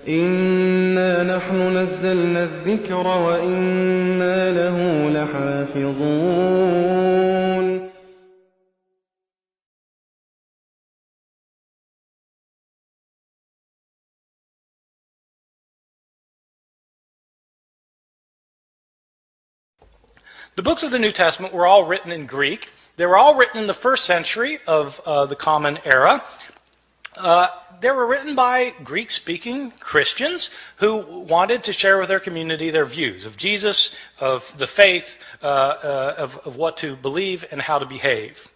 إنا نحن نزلنا الذكر وإنا له لحافظون. The books of the New Testament were all written in Greek. They were all written in the first century of the Common Era. They were written by Greek-speaking Christians who wanted to share with their community their views of Jesus, of the faith, of what to believe and how to behave.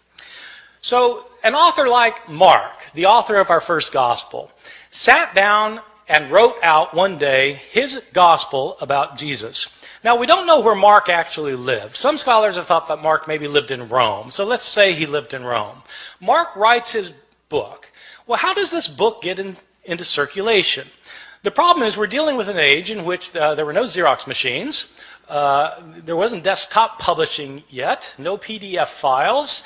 So an author like Mark, the author of our first gospel, sat down and wrote out one day his gospel about Jesus. Now, we don't know where Mark actually lived. Some scholars have thought that Mark maybe lived in Rome. So let's say he lived in Rome. Mark writes his book. Well, how does this book get into circulation? The problem is we're dealing with an age in which there were no Xerox machines. There wasn't desktop publishing yet, no PDF files.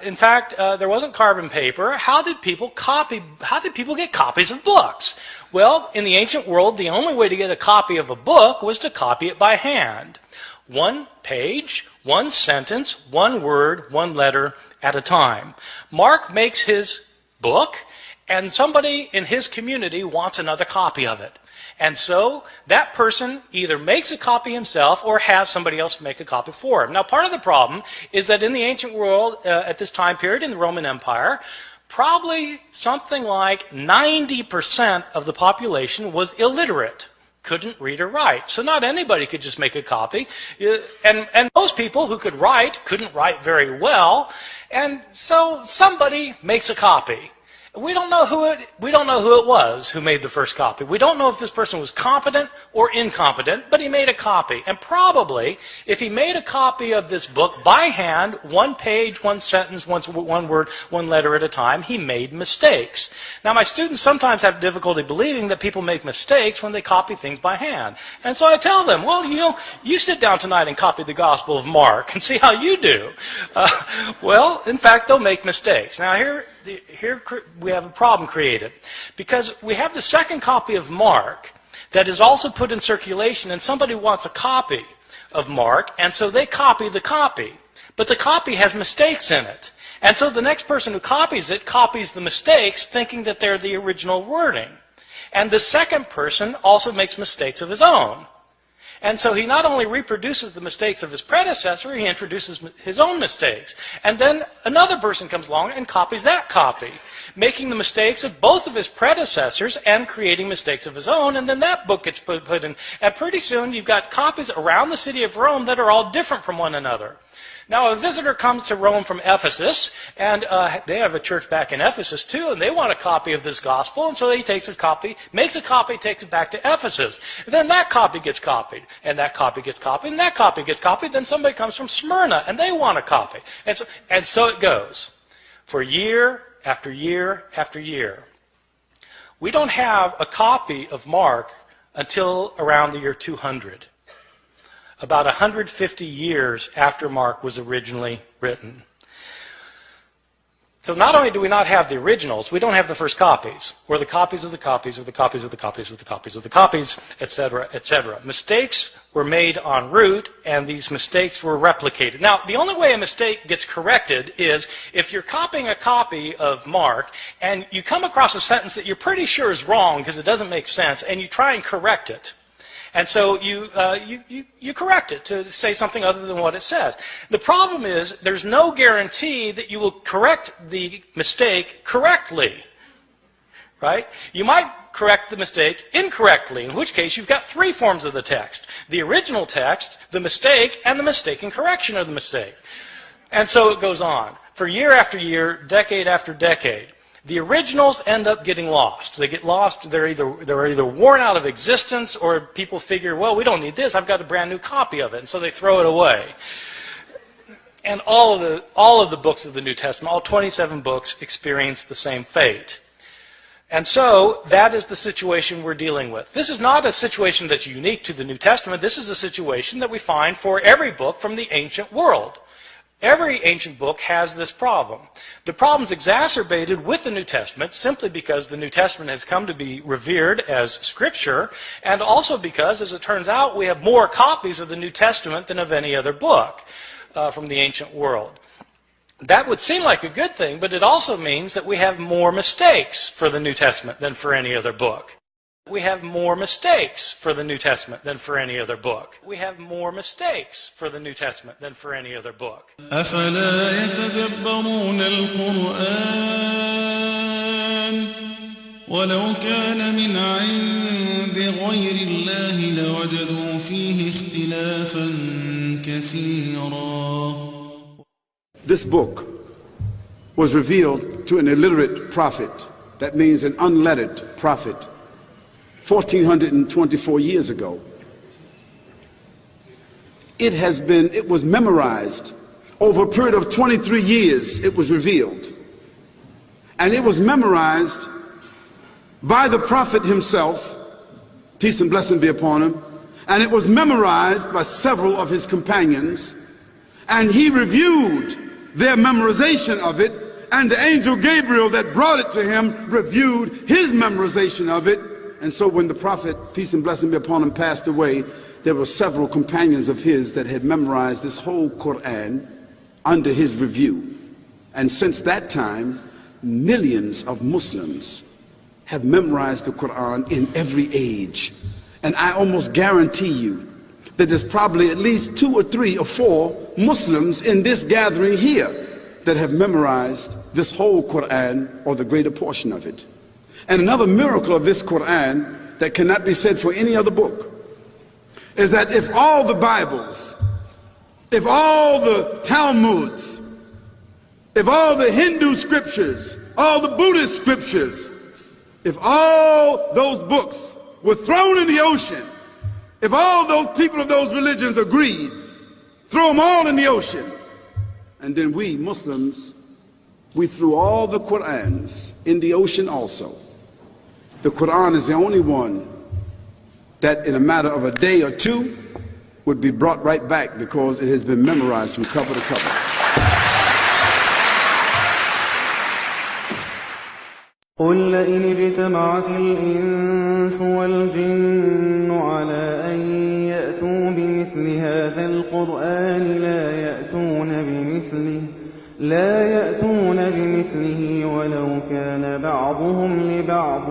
In fact, there wasn't carbon paper. How did people get copies of books? Well, in the ancient world, the only way to get a copy of a book was to copy it by hand. One page, one sentence, one word, one letter at a time. Mark makes his book, and somebody in his community wants another copy of it. And so that person either makes a copy himself or has somebody else make a copy for him. Now, part of the problem is that in the ancient world, at this time period in the Roman Empire, probably something like 90% of the population was illiterate, couldn't read or write. So not anybody could just make a copy. And most people who could write couldn't write very well. And so somebody makes a copy. We don't know who it was who made the first copy. We don't know if this person was competent or incompetent, but he made a copy. And probably, if he made a copy of this book by hand, one page, one sentence, one word, one letter at a time, he made mistakes. Now, my students sometimes have difficulty believing that people make mistakes when they copy things by hand. And so I tell them, well, you sit down tonight and copy the Gospel of Mark and see how you do. Well, in fact, they'll make mistakes. Now, here we have a problem created, because we have the second copy of Mark that is also put in circulation, and somebody wants a copy of Mark, and so they copy the copy. But the copy has mistakes in it. And so the next person who copies it copies the mistakes, thinking that they're the original wording. And the second person also makes mistakes of his own. And so he not only reproduces the mistakes of his predecessor, he introduces his own mistakes. And then another person comes along and copies that copy, making the mistakes of both of his predecessors and creating mistakes of his own. And then that book gets put in. And pretty soon you've got copies around the city of Rome that are all different from one another. Now, a visitor comes to Rome from Ephesus, and they have a church back in Ephesus too, and they want a copy of this gospel, and so he takes a copy, makes a copy, takes it back to Ephesus. And then that copy gets copied, and that copy gets copied, and that copy gets copied. Then somebody comes from Smyrna, and they want a copy. And so it goes for year after year after year. We don't have a copy of Mark until around the year 200. About 150 years after Mark was originally written. So not only do we not have the originals, we don't have the first copies, or the copies of the copies, or the copies of the copies of the copies of the copies, etc., etc. Mistakes were made en route, and these mistakes were replicated. Now, the only way a mistake gets corrected is if you're copying a copy of Mark, and you come across a sentence that you're pretty sure is wrong because it doesn't make sense, and you try and correct it. And so you correct it to say something other than what it says. The problem is there's no guarantee that you will correct the mistake correctly, right? You might correct the mistake incorrectly, in which case you've got three forms of the text: the original text, the mistake, and the mistaken correction of the mistake. And so it goes on for year after year, decade after decade. The originals end up getting lost. They get lost. They're either worn out of existence, or people figure, well, we don't need this. I've got a brand new copy of it, and so they throw it away. And all of the books of the New Testament, all 27 books, experience the same fate. And so that is the situation we're dealing with. This is not a situation that's unique to the New Testament. This is a situation that we find for every book from the ancient world. Every ancient book has this problem. The problem is exacerbated with the New Testament simply because the New Testament has come to be revered as Scripture, and also because, as it turns out, we have more copies of the New Testament than of any other book from the ancient world. That would seem like a good thing, but it also means that we have more mistakes for the New Testament than for any other book. We have more mistakes for the New Testament than for any other book. We have more mistakes for the New Testament than for any other book. أفلا يتدبرون القرآن ولو كان من عند غير الله لوجدوا فيه اختلافا كثيرا. This book was revealed to an illiterate prophet. That means an unlettered prophet. 1424 years ago. It was memorized over a period of 23 years. It was revealed, and it was memorized by the prophet himself, peace and blessing be upon him, and it was memorized by several of his companions, and he reviewed their memorization of it, and the angel Gabriel that brought it to him reviewed his memorization of it. And so when the prophet, peace and blessing be upon him, passed away, there were several companions of his that had memorized this whole Quran under his review. And since that time, millions of Muslims have memorized the Quran in every age. And I almost guarantee you that there's probably at least 2 or 3 or 4 Muslims in this gathering here that have memorized this whole Quran or the greater portion of it. And another miracle of this Quran that cannot be said for any other book is that if all the Bibles, if all the Talmuds, if all the Hindu scriptures, all the Buddhist scriptures, if all those books were thrown in the ocean, if all those people of those religions agreed, throw them all in the ocean, and then we Muslims, we threw all the Qurans in the ocean also. The Quran is the only one that in a matter of a day or 2 would be brought right back because it has been memorized from cover to cover. قل لئن اجتمعت الإنس والجن على أن يأتوا بمثل هذا القرآن لا يأتون بمثله ولو كان بعضهم لبعض